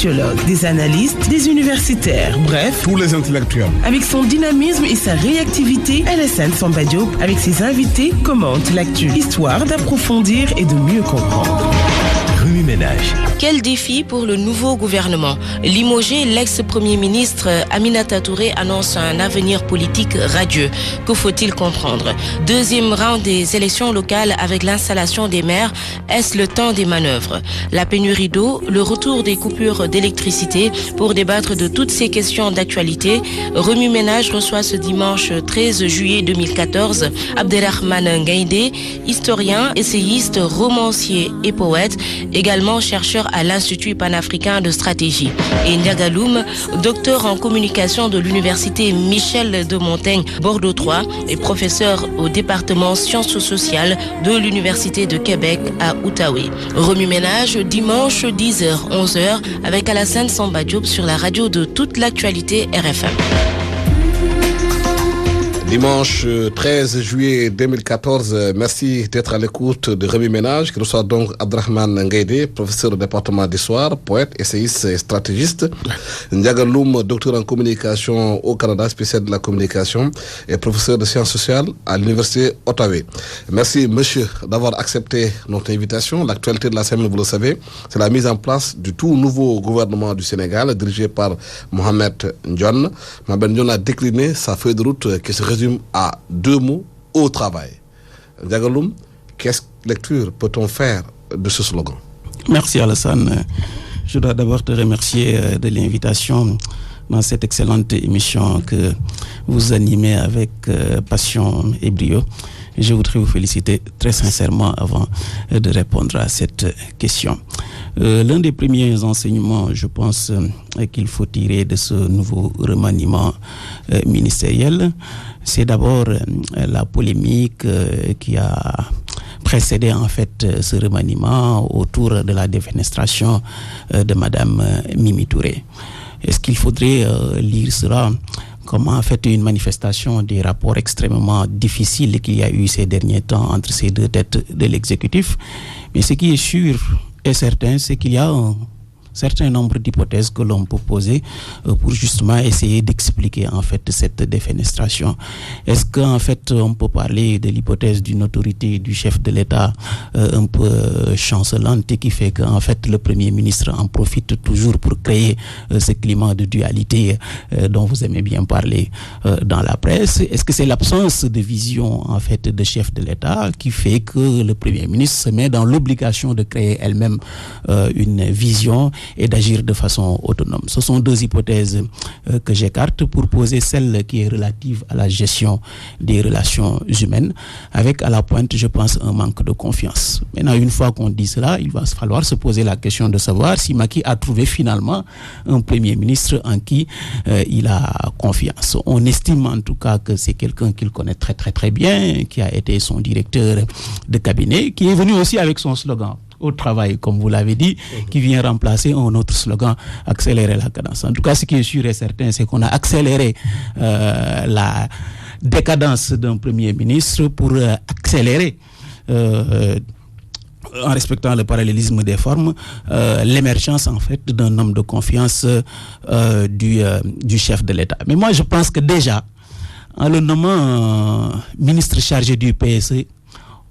sociologues, des analystes, des universitaires, bref, tous les intellectuels. Avec son dynamisme et sa réactivité, Alassane Samba Diop, avec ses invités, commente l'actu, histoire d'approfondir et de mieux comprendre. Remue-ménage. Quel défi pour le nouveau gouvernement? Limogé, l'ex-premier ministre Aminata Touré annonce un avenir politique radieux. Que faut-il comprendre? Deuxième round des élections locales avec l'installation des maires. Est-ce le temps des manœuvres? La pénurie d'eau, le retour des coupures d'électricité. Pour débattre de toutes ces questions d'actualité, Remue-ménage reçoit ce dimanche 13 juillet 2014 Abderrahmane Ngaïdé, historien, essayiste, romancier et poète, également chercheur à l'Institut panafricain de stratégie. Et Ndiaga Loum, docteur en communication de l'université Michel de Montaigne, Bordeaux 3, et professeur au département sciences sociales de l'université de Québec à Outaouais. Remue-ménage dimanche 10h-11h avec Alassane Samba Diop sur la radio de toute l'actualité RFM. Dimanche 13 juillet 2014, merci d'être à l'écoute de Remue-ménage, qui reçoit donc Abderrahmane Ngaïdé, professeur au département d'histoire, poète, essayiste et stratégiste. Ndiaga Loum, docteur en communication au Canada, spécial de la communication et professeur de sciences sociales à l'université Ottawa. Merci monsieur d'avoir accepté notre invitation. L'actualité de la semaine, vous le savez, c'est la mise en place du tout nouveau gouvernement du Sénégal, dirigé par Mohamed Ndionne. Mohamed Ndionne a décliné sa feuille de route qui se résume à 2 mots: au travail. Ndiaga Loum, quelle lecture peut-on faire de ce slogan? Merci Alassane. Je dois d'abord te remercier de l'invitation dans cette excellente émission que vous animez avec passion et brio. Je voudrais vous féliciter très sincèrement avant de répondre à cette question. L'un des premiers enseignements, je pense, qu'il faut tirer de ce nouveau remaniement ministériel, c'est d'abord la polémique qui a précédé en fait ce remaniement autour de la défenestration de Madame Mimi Touré. Est-ce qu'il faudrait lire cela comme en fait une manifestation des rapports extrêmement difficiles qu'il y a eu ces derniers temps entre ces deux têtes de l'exécutif? Mais ce qui est sûr et certain, c'est qu'il y a un certain nombre d'hypothèses que l'on peut poser pour justement essayer d'expliquer en fait cette défenestration. Est-ce qu'en fait on peut parler de l'hypothèse d'une autorité du chef de l'État un peu chancelante et qui fait qu'en fait le Premier ministre en profite toujours pour créer ce climat de dualité dont vous aimez bien parler dans la presse? Est-ce que c'est l'absence de vision en fait de chef de l'État qui fait que le Premier ministre se met dans l'obligation de créer elle-même une vision et d'agir de façon autonome? Ce sont deux hypothèses que j'écarte pour poser celle qui est relative à la gestion des relations humaines, avec à la pointe, je pense, un manque de confiance. Maintenant, une fois qu'on dit cela, il va falloir se poser la question de savoir si Macky a trouvé finalement un Premier ministre en qui il a confiance. On estime en tout cas que c'est quelqu'un qu'il connaît très très très bien, qui a été son directeur de cabinet, qui est venu aussi avec son slogan au travail, comme vous l'avez dit, qui vient remplacer un autre slogan, accélérer la cadence. En tout cas, ce qui est sûr et certain, c'est qu'on a accéléré la décadence d'un Premier ministre pour accélérer, en respectant le parallélisme des formes, l'émergence en fait d'un homme de confiance du chef de l'État. Mais moi, je pense que déjà, en le nommant ministre chargé du PSE,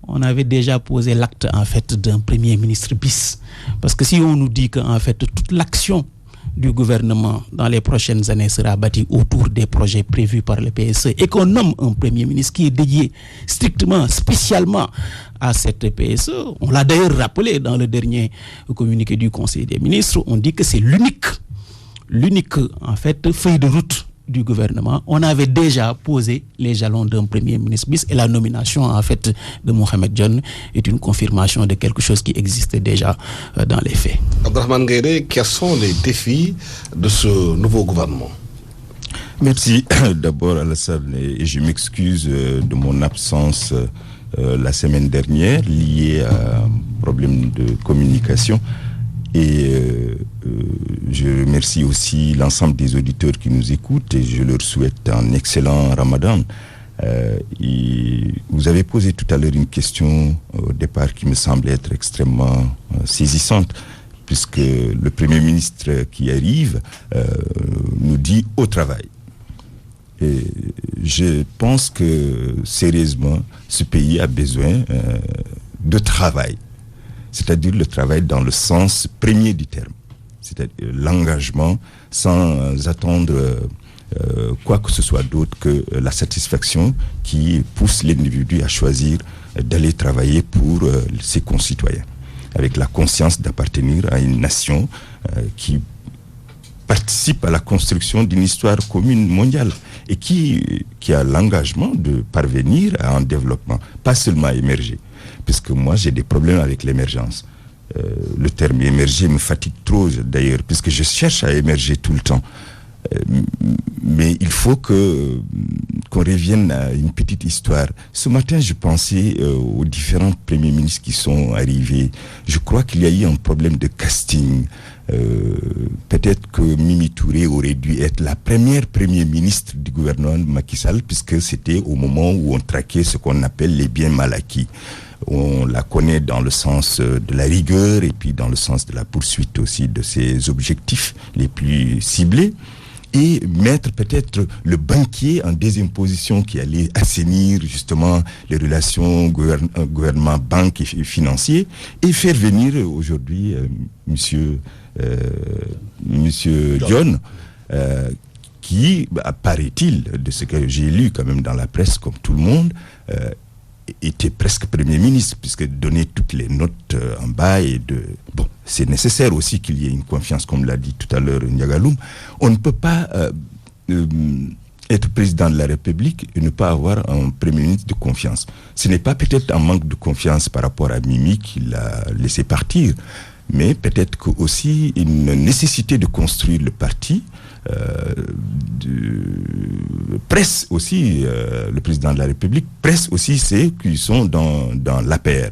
on avait déjà posé l'acte en fait d'un Premier ministre bis. Parce que si on nous dit qu'en fait toute l'action du gouvernement dans les prochaines années sera bâtie autour des projets prévus par le PSE et qu'on nomme un Premier ministre qui est dédié strictement, spécialement à cette PSE, on l'a d'ailleurs rappelé dans le dernier communiqué du Conseil des ministres, on dit que c'est l'unique en fait feuille de route du gouvernement. On avait déjà posé les jalons d'un Premier ministre bis et la nomination en fait de Mohamed Ndionne est une confirmation de quelque chose qui existait déjà dans les faits. Abderrahmane Ngaïdé, quels sont les défis de ce nouveau gouvernement? Merci d'abord Alassane, et je m'excuse de mon absence la semaine dernière liée à un problème de communication. Et je remercie aussi l'ensemble des auditeurs qui nous écoutent et je leur souhaite un excellent Ramadan. Et vous avez posé tout à l'heure une question au départ qui me semble être extrêmement saisissante. puisque le Premier ministre qui arrive nous dit au travail. Et je pense que, sérieusement, ce pays a besoin de travail. C'est-à-dire le travail dans le sens premier du terme. C'est-à-dire l'engagement sans attendre quoi que ce soit d'autre que la satisfaction qui pousse l'individu à choisir d'aller travailler pour ses concitoyens, avec la conscience d'appartenir à une nation qui participe à la construction d'une histoire commune mondiale et qui a l'engagement de parvenir à un développement, pas seulement à émerger. Puisque moi, j'ai des problèmes avec l'émergence. Le terme émerger me fatigue trop, d'ailleurs, puisque je cherche à émerger tout le temps. Mais il faut qu'on revienne à une petite histoire. Ce matin, je pensais aux différents premiers ministres qui sont arrivés. Je crois qu'il y a eu un problème de casting. Peut-être que Mimi Touré aurait dû être la première premier ministre du gouvernement Macky Sall, puisque c'était au moment où on traquait ce qu'on appelle les biens mal acquis. On la connaît dans le sens de la rigueur et puis dans le sens de la poursuite aussi de ses objectifs les plus ciblés. Et mettre peut-être le banquier en deuxième position qui allait assainir justement les relations gouvernement-banque et financier, et faire venir aujourd'hui Monsieur John, qui, paraît-il, de ce que j'ai lu quand même dans la presse comme tout le monde, était presque Premier ministre, puisque donner toutes les notes en bas et bon, c'est nécessaire aussi qu'il y ait une confiance, comme l'a dit tout à l'heure Ndiagaloum. On ne peut pas être président de la République et ne pas avoir un Premier ministre de confiance. Ce n'est pas peut-être un manque de confiance par rapport à Mimi qui l'a laissé partir, mais peut-être que aussi une nécessité de construire le parti. Presse aussi le président de la République, presse aussi ceux qui sont dans l'APR.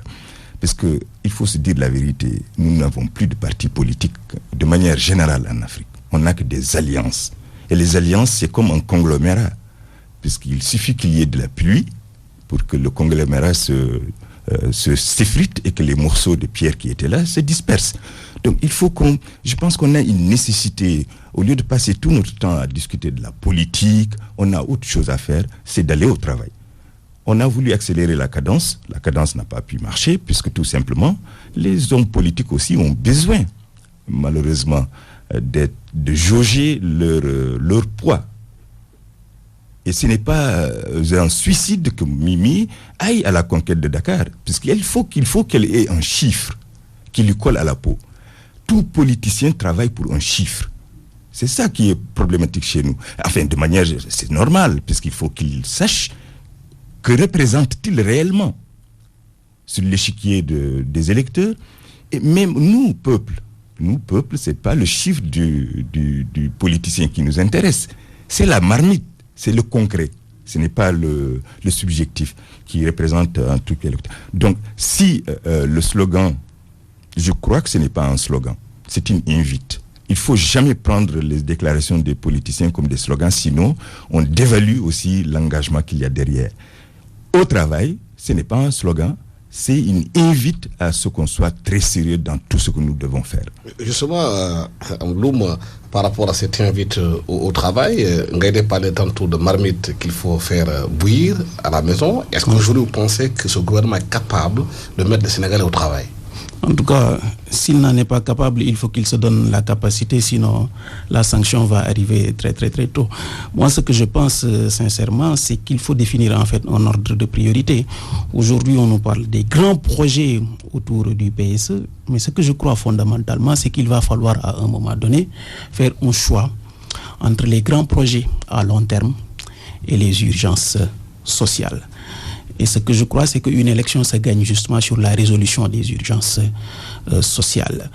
Parce qu'il faut se dire la vérité, nous n'avons plus de partis politiques de manière générale en Afrique. On n'a que des alliances. Et les alliances, c'est comme un conglomérat. Puisqu'il suffit qu'il y ait de la pluie pour que le conglomérat s'effrite et que les morceaux de pierre qui étaient là se dispersent. Donc je pense qu'on a une nécessité, au lieu de passer tout notre temps à discuter de la politique, on a autre chose à faire, c'est d'aller au travail. On a voulu accélérer la cadence n'a pas pu marcher, puisque tout simplement, les hommes politiques aussi ont besoin, malheureusement, de jauger leur poids. Et ce n'est pas un suicide que Mimi aille à la conquête de Dakar, puisqu'il faut qu'elle ait un chiffre qui lui colle à la peau. Tout politicien travaille pour un chiffre. C'est ça qui est problématique chez nous. Enfin, de manière, c'est normal, puisqu'il faut qu'il sache que représente-t-il réellement sur l'échiquier des électeurs. Et même nous, peuple, c'est pas le chiffre du politicien qui nous intéresse. C'est la marmite, c'est le concret. Ce n'est pas le subjectif qui représente un truc électoral. Donc, si le slogan, je crois que ce n'est pas un slogan, c'est une invite. Il ne faut jamais prendre les déclarations des politiciens comme des slogans, sinon on dévalue aussi l'engagement qu'il y a derrière. Au travail, ce n'est pas un slogan, c'est une invite à ce qu'on soit très sérieux dans tout ce que nous devons faire. Justement, Bloum, par rapport à cette invite au travail, Ngaïdé parlait tantôt de marmite qu'il faut faire bouillir à la maison. Est-ce qu'aujourd'hui vous pensez que ce gouvernement est capable de mettre les Sénégalais au travail ? En tout cas, s'il n'en est pas capable, il faut qu'il se donne la capacité, sinon la sanction va arriver très très très tôt. Moi, ce que je pense sincèrement, c'est qu'il faut définir en fait un ordre de priorité. Aujourd'hui, on nous parle des grands projets autour du PSE, mais ce que je crois fondamentalement, c'est qu'il va falloir à un moment donné faire un choix entre les grands projets à long terme et les urgences sociales. Et ce que je crois, c'est qu'une élection se gagne justement sur la résolution des urgences sociales.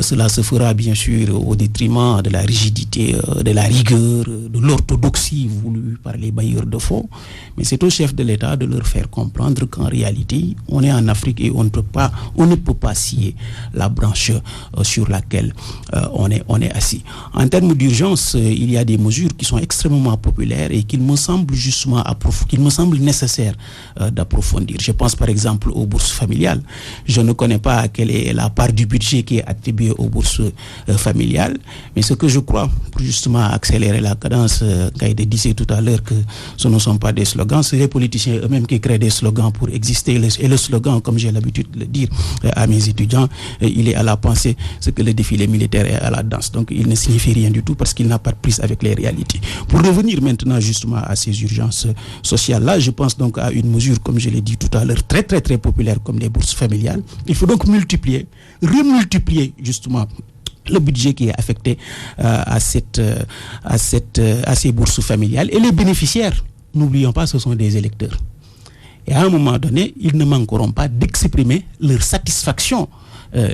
Cela se fera bien sûr au détriment de la rigidité, de la rigueur, de l'orthodoxie voulue par les bailleurs de fonds. Mais c'est au chef de l'État de leur faire comprendre qu'en réalité, on est en Afrique et on ne peut pas scier la branche sur laquelle on est assis. En termes d'urgence, il y a des mesures qui sont extrêmement populaires et qu'il me semble nécessaire d'approfondir. Je pense par exemple aux bourses familiales. Je ne connais pas quelle est la part du budget qui est attribués aux bourses familiales. Mais ce que je crois, pour justement accélérer la cadence, Gaïdé disait tout à l'heure que ce ne sont pas des slogans, c'est les politiciens eux-mêmes qui créent des slogans pour exister. Et le slogan, comme j'ai l'habitude de le dire à mes étudiants, il est à la pensée ce que le défilé militaire est à la danse. Donc il ne signifie rien du tout parce qu'il n'a pas de prise avec les réalités. Pour revenir maintenant justement à ces urgences sociales-là, je pense donc à une mesure, comme je l'ai dit tout à l'heure, très très très populaire comme les bourses familiales. Il faut donc remultiplier justement le budget qui est affecté à ces bourses familiales. Et les bénéficiaires, n'oublions pas, ce sont des électeurs. Et à un moment donné, ils ne manqueront pas d'exprimer leur satisfaction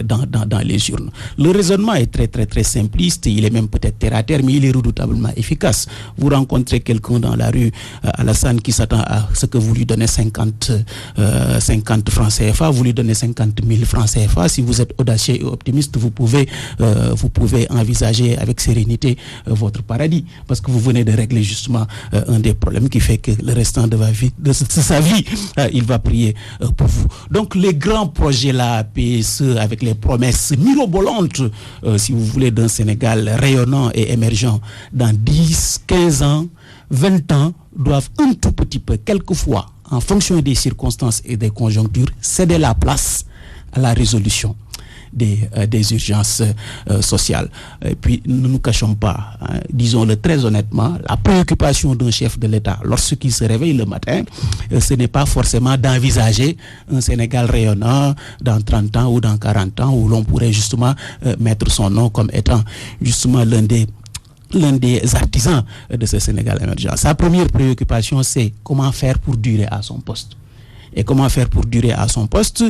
dans les urnes. Le raisonnement est très très très simpliste, il est même peut-être terre à terre, mais il est redoutablement efficace. Vous rencontrez quelqu'un dans la rue, Alassane, qui s'attend à ce que vous lui donnez 50 francs CFA, vous lui donnez 50 000 francs CFA. Si vous êtes audacieux et optimiste, vous pouvez envisager avec sérénité votre paradis, parce que vous venez de régler justement un des problèmes qui fait que le restant de sa vie, il va prier pour vous. Donc les grands projets là, PSE, avec les promesses mirobolantes, si vous voulez, d'un Sénégal rayonnant et émergent dans 10, 15 ans, 20 ans, doivent un tout petit peu, quelquefois, en fonction des circonstances et des conjonctures, céder la place à la résolution des urgences sociales. Et puis, ne nous cachons pas, disons-le très honnêtement, la préoccupation d'un chef de l'État, lorsqu'il se réveille le matin, ce n'est pas forcément d'envisager un Sénégal rayonnant dans 30 ans ou dans 40 ans, où l'on pourrait justement mettre son nom comme étant justement l'un des artisans de ce Sénégal émergent. Sa première préoccupation, c'est comment faire pour durer à son poste. Et comment faire pour durer à son poste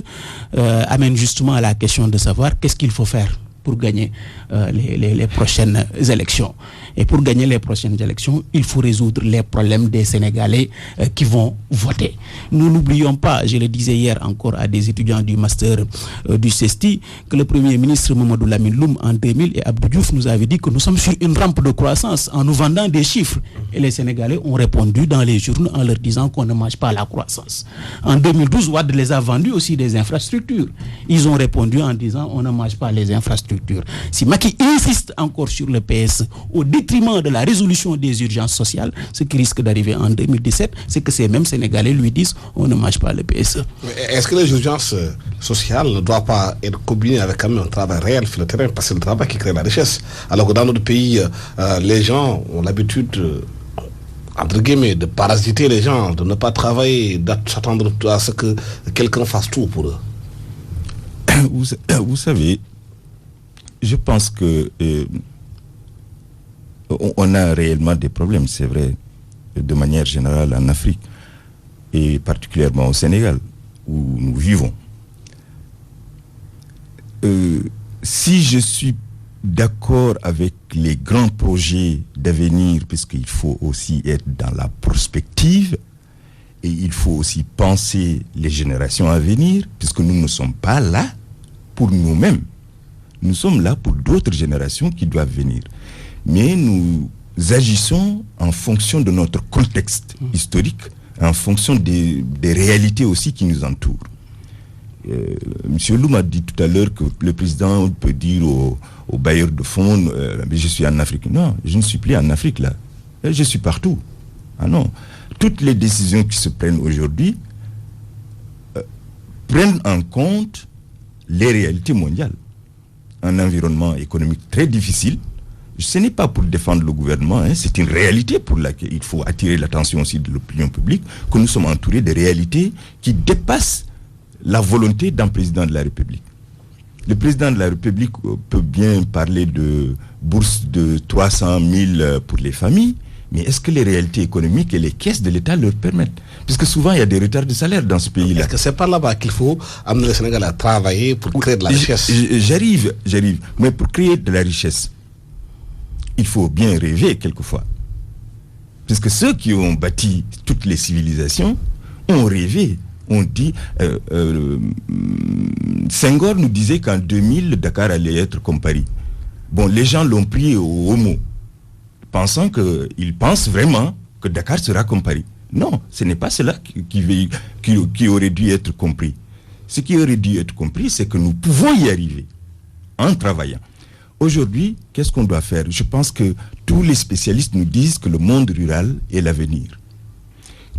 amène justement à la question de savoir qu'est-ce qu'il faut faire pour gagner les prochaines élections. Et pour gagner les prochaines élections, il faut résoudre les problèmes des Sénégalais qui vont voter. Nous n'oublions pas, je le disais hier encore à des étudiants du master du CESTI, que le Premier ministre Mamadou Lamine Loum en 2000 et Abdou Diouf nous avait dit que nous sommes sur une rampe de croissance en nous vendant des chiffres. Et les Sénégalais ont répondu dans les journaux en leur disant qu'on ne mange pas la croissance. En 2012, Wade les a vendus aussi des infrastructures. Ils ont répondu en disant on ne mange pas les infrastructures. Si Macky insiste encore sur le PS au détriment de la résolution des urgences sociales, ce qui risque d'arriver en 2017, c'est que ces mêmes Sénégalais lui disent on ne mange pas le PSE. Est-ce que les urgences sociales ne doivent pas être combinées avec quand même un travail réel sur le terrain, parce que c'est le travail qui crée la richesse, alors que dans notre pays, les gens ont l'habitude entre guillemets, de parasiter les gens, de ne pas travailler, d'attendre à ce que quelqu'un fasse tout pour eux. Vous savez, je pense que on a réellement des problèmes, c'est vrai, de manière générale en Afrique, et particulièrement au Sénégal, où nous vivons. Si je suis d'accord avec les grands projets d'avenir, puisqu'il faut aussi être dans la prospective, et il faut aussi penser les générations à venir, puisque nous ne sommes pas là pour nous-mêmes. Nous sommes là pour d'autres générations qui doivent venir. Mais nous agissons en fonction de notre contexte historique, en fonction des réalités aussi qui nous entourent. Monsieur Loum a dit tout à l'heure que le président peut dire aux bailleurs de fonds, je suis en Afrique. Non, je ne suis plus en Afrique là. Je suis partout. Ah non. Toutes les décisions qui se prennent aujourd'hui prennent en compte les réalités mondiales. Un environnement économique très difficile. Ce n'est pas pour défendre le gouvernement, c'est une réalité pour laquelle il faut attirer l'attention aussi de l'opinion publique, que nous sommes entourés de réalités qui dépassent la volonté d'un président de la République. Le président de la République peut bien parler de bourse de 300 000 pour les familles, mais est-ce que les réalités économiques et les caisses de l'État leur permettent? Puisque souvent, il y a des retards de salaire dans ce pays-là. Est-ce que c'est par là-bas qu'il faut amener le Sénégal à travailler pour créer de la richesse? J'arrive. Mais pour créer de la richesse, il faut bien rêver quelquefois. Puisque ceux qui ont bâti toutes les civilisations ont rêvé. On dit, Senghor nous disait qu'en 2000, Dakar allait être comme Paris. Bon, les gens l'ont pris au mot, ils pensent vraiment que Dakar sera comme Paris. Non, ce n'est pas cela qui aurait dû être compris. Ce qui aurait dû être compris, c'est que nous pouvons y arriver. en travaillant. Aujourd'hui, qu'est-ce qu'on doit faire? Je pense que tous les spécialistes nous disent que le monde rural est l'avenir.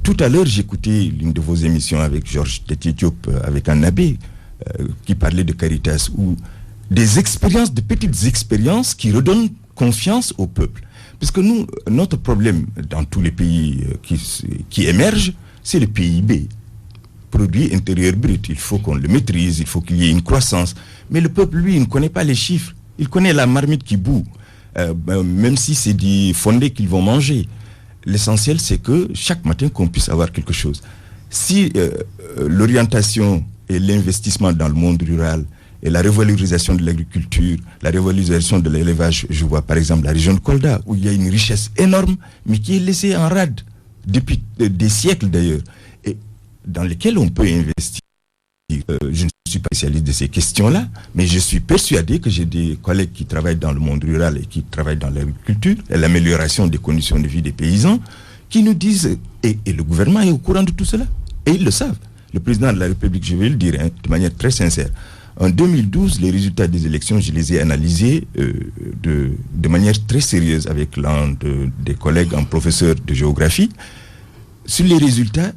Tout à l'heure, j'écoutais l'une de vos émissions avec Georges Tétidiop, avec un abbé qui parlait de Caritas, ou des expériences, de petites expériences qui redonnent confiance au peuple. Parce que nous, notre problème dans tous les pays qui émergent, c'est le PIB, produit intérieur brut. Il faut qu'on le maîtrise, il faut qu'il y ait une croissance. Mais le peuple, lui, il ne connaît pas les chiffres. Il connaît la marmite qui bout, même si c'est des fondés qu'ils vont manger. L'essentiel, c'est que chaque matin, qu'on puisse avoir quelque chose. Si l'orientation et l'investissement dans le monde rural et la revalorisation de l'agriculture, la revalorisation de l'élevage, je vois par exemple la région de Kolda, où il y a une richesse énorme, mais qui est laissée en rade, depuis des siècles d'ailleurs, et dans lesquels on peut investir. Je ne suis pas spécialiste de ces questions-là, mais je suis persuadé que j'ai des collègues qui travaillent dans le monde rural et qui travaillent dans l'agriculture et l'amélioration des conditions de vie des paysans, qui nous disent, et le gouvernement est au courant de tout cela, et ils le savent. Le président de la République, je vais le dire de manière très sincère, en 2012, les résultats des élections, je les ai analysés de manière très sérieuse avec l'un des collègues, un professeur de géographie. Sur les résultats,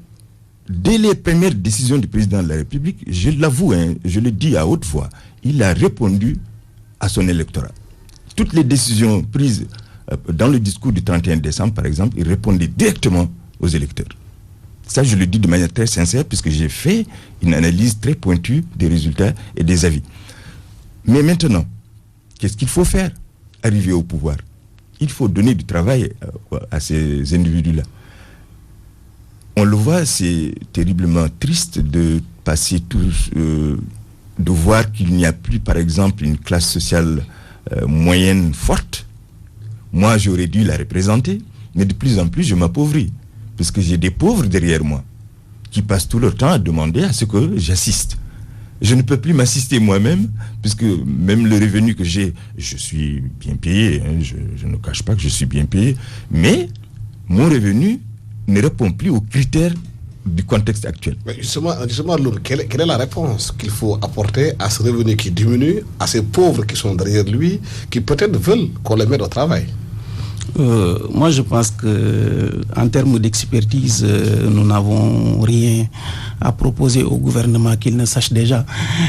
dès les premières décisions du président de la République, je l'avoue, je le dis à haute voix, il a répondu à son électorat. Toutes les décisions prises dans le discours du 31 décembre, par exemple, il répondait directement aux électeurs. Ça, je le dis de manière très sincère, puisque j'ai fait une analyse très pointue des résultats et des avis. Mais maintenant, qu'est-ce qu'il faut faire? Arriver au pouvoir. Il faut donner du travail à ces individus-là. On le voit, c'est terriblement triste de passer tous, de voir qu'il n'y a plus, par exemple, une classe sociale moyenne forte. Moi, j'aurais dû la représenter, mais de plus en plus, je m'appauvris. Parce que j'ai des pauvres derrière moi qui passent tout leur temps à demander à ce que j'assiste. Je ne peux plus m'assister moi-même, puisque même le revenu que j'ai, je suis bien payé, je ne cache pas que je suis bien payé, mais mon revenu ne répond plus aux critères du contexte actuel. Mais justement Loum, quelle est la réponse qu'il faut apporter à ce revenu qui diminue, à ces pauvres qui sont derrière lui, qui peut-être veulent qu'on les mette au travail? Moi, je pense que en termes d'expertise, nous n'avons rien à proposer au gouvernement qu'ils ne sachent déjà.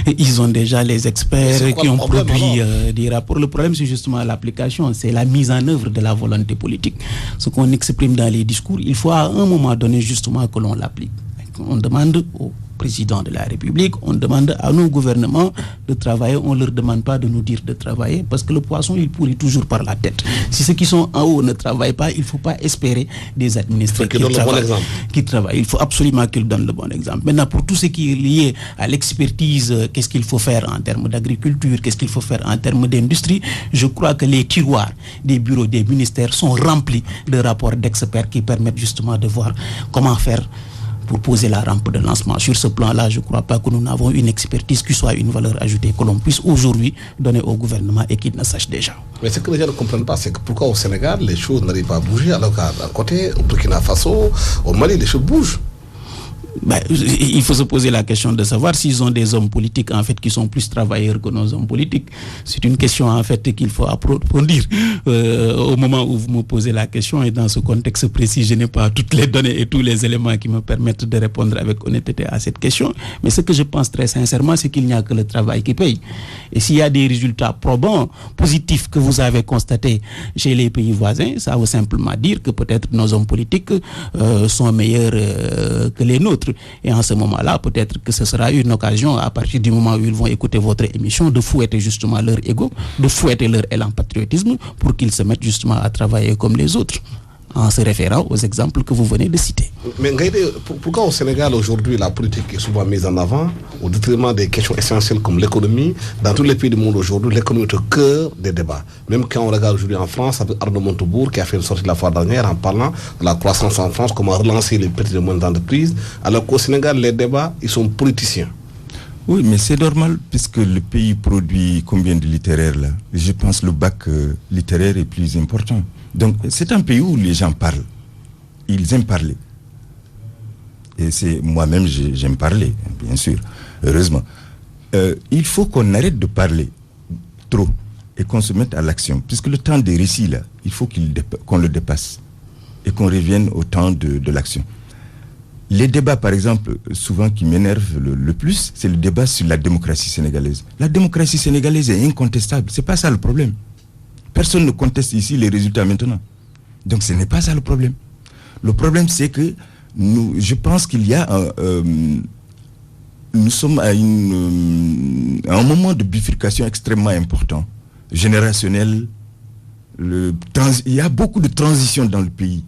Ils ont déjà les experts qui ont produit des rapports. Le problème, c'est justement l'application, c'est la mise en œuvre de la volonté politique. Ce qu'on exprime dans les discours, il faut à un moment donné justement que l'on l'applique. On demande au président de la République, on demande à nos gouvernements de travailler, on ne leur demande pas de nous dire de travailler, parce que le poisson, il pourrit toujours par la tête. Si ceux qui sont en haut ne travaillent pas, il ne faut pas espérer des administrés qui travaillent. Il faut absolument qu'ils donnent le bon exemple. Maintenant, pour tout ce qui est lié à l'expertise, qu'est-ce qu'il faut faire en termes d'agriculture, qu'est-ce qu'il faut faire en termes d'industrie, je crois que les tiroirs des bureaux des ministères sont remplis de rapports d'experts qui permettent justement de voir comment faire pour poser la rampe de lancement. Sur ce plan-là, je ne crois pas que nous n'avons une expertise qui soit une valeur ajoutée que l'on puisse aujourd'hui donner au gouvernement et qu'il ne sache déjà. Mais ce que les gens ne comprennent pas, c'est que pourquoi au Sénégal, les choses n'arrivent pas à bouger, alors qu'à côté, au Burkina Faso, au Mali, les choses bougent. Il faut se poser la question de savoir s'ils ont des hommes politiques en fait qui sont plus travailleurs que nos hommes politiques. C'est une question en fait qu'il faut approfondir au moment où vous me posez la question, et dans ce contexte précis, je n'ai pas toutes les données et tous les éléments qui me permettent de répondre avec honnêteté à cette question. Mais ce que je pense très sincèrement, c'est qu'il n'y a que le travail qui paye. Et s'il y a des résultats probants, positifs que vous avez constatés chez les pays voisins, ça veut simplement dire que peut-être nos hommes politiques sont meilleurs que les nôtres. Et en ce moment-là, peut-être que ce sera une occasion, à partir du moment où ils vont écouter votre émission, de fouetter justement leur ego, de fouetter leur élan patriotisme, pour qu'ils se mettent justement à travailler comme les autres, en se référant aux exemples que vous venez de citer. Mais Ngaïdé, pourquoi au Sénégal aujourd'hui la politique est souvent mise en avant au détriment des questions essentielles comme l'économie? Dans tous les pays du monde aujourd'hui, l'économie est au cœur des débats. Même quand on regarde aujourd'hui en France, avec Arnaud Montebourg qui a fait une sortie la fois dernière en parlant de la croissance en France, comment relancer les petites et moyennes entreprises, alors qu'au Sénégal, les débats, ils sont politiciens. Oui, mais c'est normal, puisque le pays produit combien de littéraires là? Je pense que le bac littéraire est plus important. Donc, c'est un pays où les gens parlent. Ils aiment parler. Et c'est moi-même, j'aime parler, bien sûr, heureusement. Il faut qu'on arrête de parler. trop et qu'on se mette à l'action. Puisque le temps des récits, là, il faut qu'on le dépasse et qu'on revienne au temps de l'action. Les débats, par exemple, souvent qui m'énervent le plus, c'est le débat sur la démocratie sénégalaise. La démocratie sénégalaise est incontestable. C'est pas ça le problème. Personne ne conteste ici les résultats maintenant. Donc ce n'est pas ça le problème. Le problème, c'est que je pense qu'il y a nous sommes à un moment de bifurcation extrêmement important, générationnel. Il y a beaucoup de transitions dans le pays,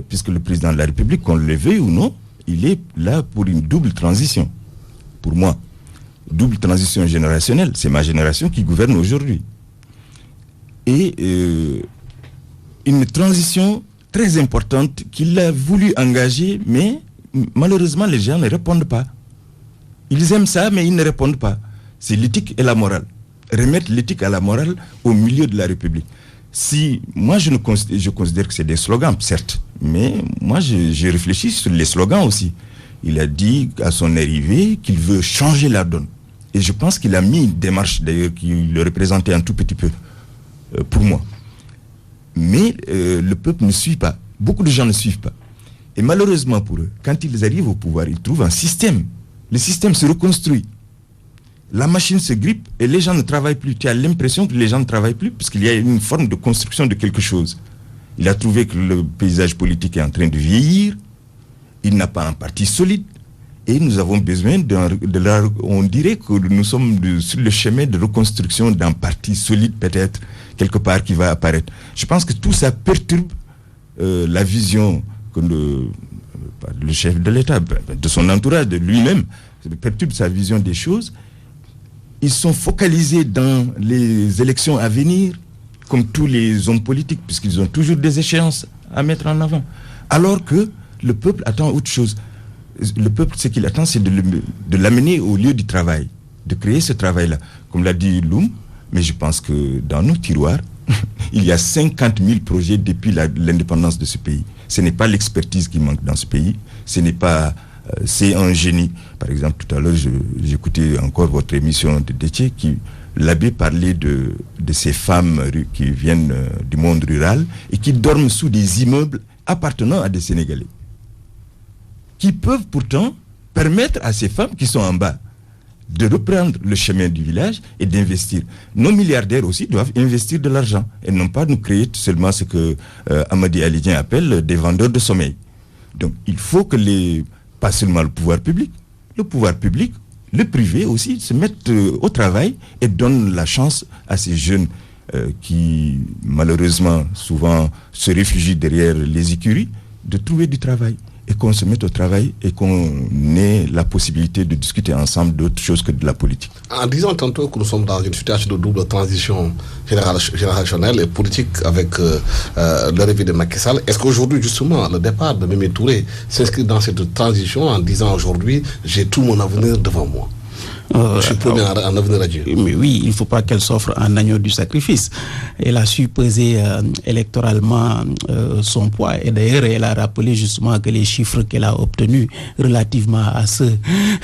puisque le président de la République, qu'on le veuille ou non, il est là pour une double transition. Pour moi, double transition générationnelle, c'est ma génération qui gouverne aujourd'hui. Et une transition très importante qu'il a voulu engager, mais malheureusement les gens ne répondent pas. Ils aiment ça, mais ils ne répondent pas. C'est l'éthique et la morale. Remettre l'éthique à la morale au milieu de la République. Moi, je considère que c'est des slogans, certes, mais moi, j'ai réfléchi sur les slogans aussi. Il a dit à son arrivée qu'il veut changer la donne. Et je pense qu'il a mis une démarche, d'ailleurs, qui le représentait un tout petit peu, pour moi. Mais le peuple ne suit pas. Beaucoup de gens ne suivent pas. Et malheureusement pour eux, quand ils arrivent au pouvoir, ils trouvent un système. Le système se reconstruit. La machine se grippe et les gens ne travaillent plus. Tu as l'impression que les gens ne travaillent plus puisqu'il y a une forme de construction de quelque chose. Il a trouvé que le paysage politique est en train de vieillir. Il n'a pas un parti solide. Et nous avons besoin on dirait que nous sommes sur le chemin de reconstruction d'un parti solide peut-être, quelque part qui va apparaître. Je pense que tout ça perturbe la vision que le chef de l'État, de son entourage, de lui-même, perturbe sa vision des choses. Ils sont focalisés dans les élections à venir, comme tous les hommes politiques, puisqu'ils ont toujours des échéances à mettre en avant. Alors que le peuple attend autre chose. Le peuple, ce qu'il attend, c'est de l'amener au lieu du travail, de créer ce travail-là. Comme l'a dit Loum, mais je pense que dans nos tiroirs, il y a 50 000 projets depuis l'indépendance de ce pays. Ce n'est pas l'expertise qui manque dans ce pays, c'est un génie. Par exemple, tout à l'heure, j'écoutais encore votre émission de Déthié, l'abbé parlait de ces femmes qui viennent du monde rural et qui dorment sous des immeubles appartenant à des Sénégalais, qui peuvent pourtant permettre à ces femmes qui sont en bas de reprendre le chemin du village et d'investir. Nos milliardaires aussi doivent investir de l'argent et non pas nous créer seulement ce que Amadi Alidien appelle des vendeurs de sommeil. Donc il faut que pas seulement le pouvoir public, le privé aussi se mettent au travail et donnent la chance à ces jeunes qui malheureusement souvent se réfugient derrière les écuries de trouver du travail. Et qu'on se mette au travail et qu'on ait la possibilité de discuter ensemble d'autres choses que de la politique. En disant tantôt que nous sommes dans une situation de double transition générationnelle et politique avec l'arrivée de Macky Sall, est-ce qu'aujourd'hui, justement, le départ de Mimi Touré s'inscrit dans cette transition en disant aujourd'hui, j'ai tout mon avenir devant moi? Je suis promis en avenir à Dieu. Mais oui, il ne faut pas qu'elle s'offre un agneau du sacrifice. Elle a su peser électoralement son poids. Et d'ailleurs, elle a rappelé justement que les chiffres qu'elle a obtenus relativement à ceux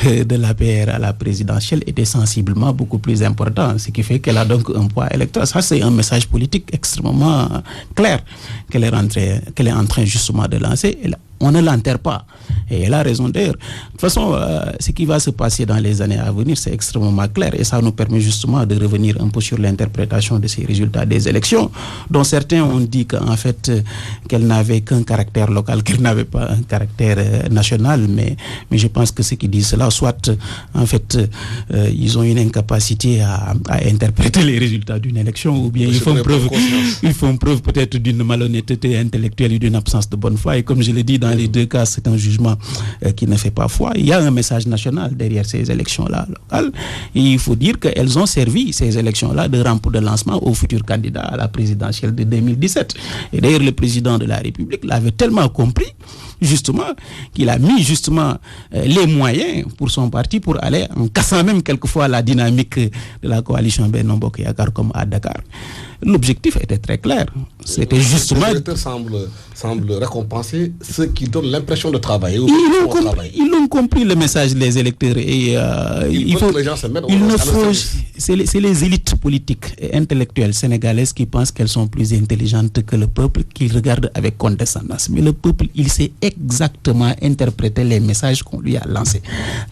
de l'APR à la présidentielle étaient sensiblement beaucoup plus importants. Ce qui fait qu'elle a donc un poids électoral. Ça, c'est un message politique extrêmement clair qu'elle est en train justement de lancer. On ne l'enterre pas. Et elle a raison d'ailleurs. De toute façon, ce qui va se passer dans les années à venir, c'est extrêmement clair. Et ça nous permet justement de revenir un peu sur l'interprétation de ces résultats des élections, dont certains ont dit qu'en fait, qu'elles n'avaient qu'un caractère local, qu'elles n'avaient pas un caractère national. Mais je pense que ceux qui disent cela, soit en fait, ils ont une incapacité à interpréter les résultats d'une élection, ou bien ils font preuve peut-être d'une malhonnêteté intellectuelle et d'une absence de bonne foi. Et comme je l'ai dit, dans les deux cas, c'est un jugement qui ne fait pas foi. Il y a un message national derrière ces élections-là locales. Et il faut dire qu'elles ont servi, ces élections-là, de rampe de lancement aux futurs candidats à la présidentielle de 2017. Et d'ailleurs, le président de la République l'avait tellement compris justement qu'il a mis justement les moyens pour son parti pour aller en cassant même quelquefois la dynamique de la coalition Benno Bokk Yakaar comme à Dakar. L'objectif était très clair. C'était justement... Les électeurs semblent récompenser ceux qui donnent l'impression de travailler. Ils l'ont compris le message des électeurs. Et, il faut, que les gens se mettent c'est les élites politiques et intellectuelles sénégalaises qui pensent qu'elles sont plus intelligentes que le peuple, qui regardent avec condescendance. Mais le peuple, il sait exactement interpréter les messages qu'on lui a lancés.